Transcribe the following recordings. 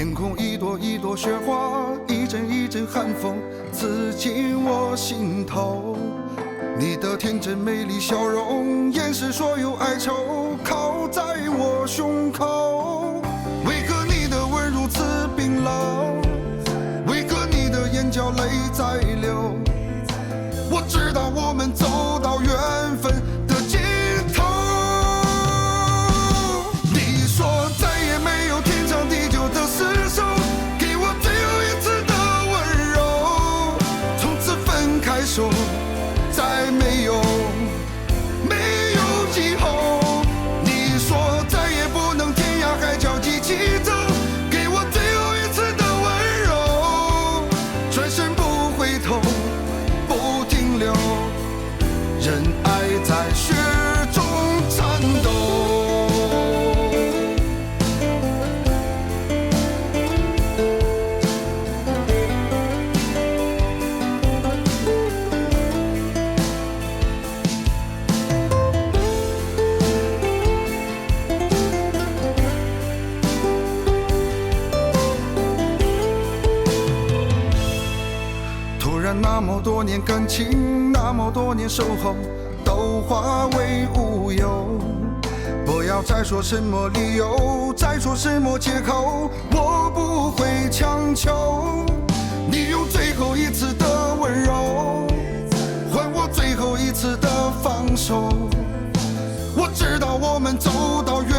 天空一朵一朵雪花，一阵一阵寒风刺进我心头。你的天真美丽笑容，掩饰所有哀愁，靠在我胸口。为何你的吻如此冰冷？为何你的眼角泪在流？我知道我们走到缘分的尽头。你说再也没有天长地久的厮守，给我最后一次的温柔。从此分开手，再没有以后。你说再也不能天涯海角一起走，给我最后一次的温柔。转身不回头，不停留，任爱在雪中颤抖。那么多年感情，那么多年守候，都化为乌有。不要再说什么理由，再说什么借口，我不会强求。你用最后一次的温柔，换我最后一次的放手。我知道我们走到缘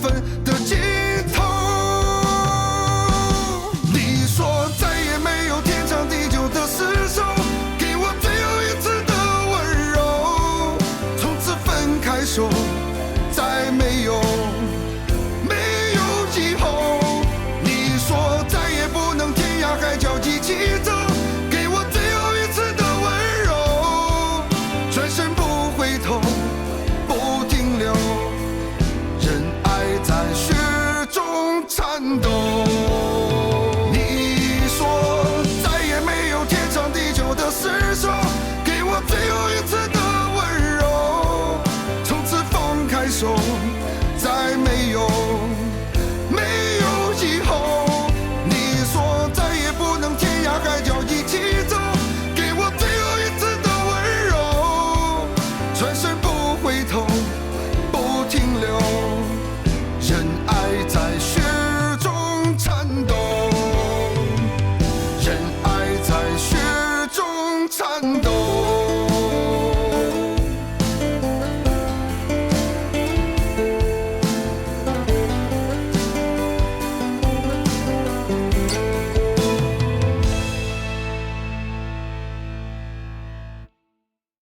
分的尽头。你说再也没有天长地久的厮守，给我最后一次的温柔。从此分开手，再没有以后。你说再也不能天涯海角一起走，给我最后一次的温柔。转身不回头，不停留，任爱在雪中颤抖。厮守，给我最后一次的温柔。从此放开手，再没有以后。你说再也不能天涯海角一起走，给我最后一次的温柔。转身不回头，不停留，任爱在雪中颤抖，任爱在雪中颤抖。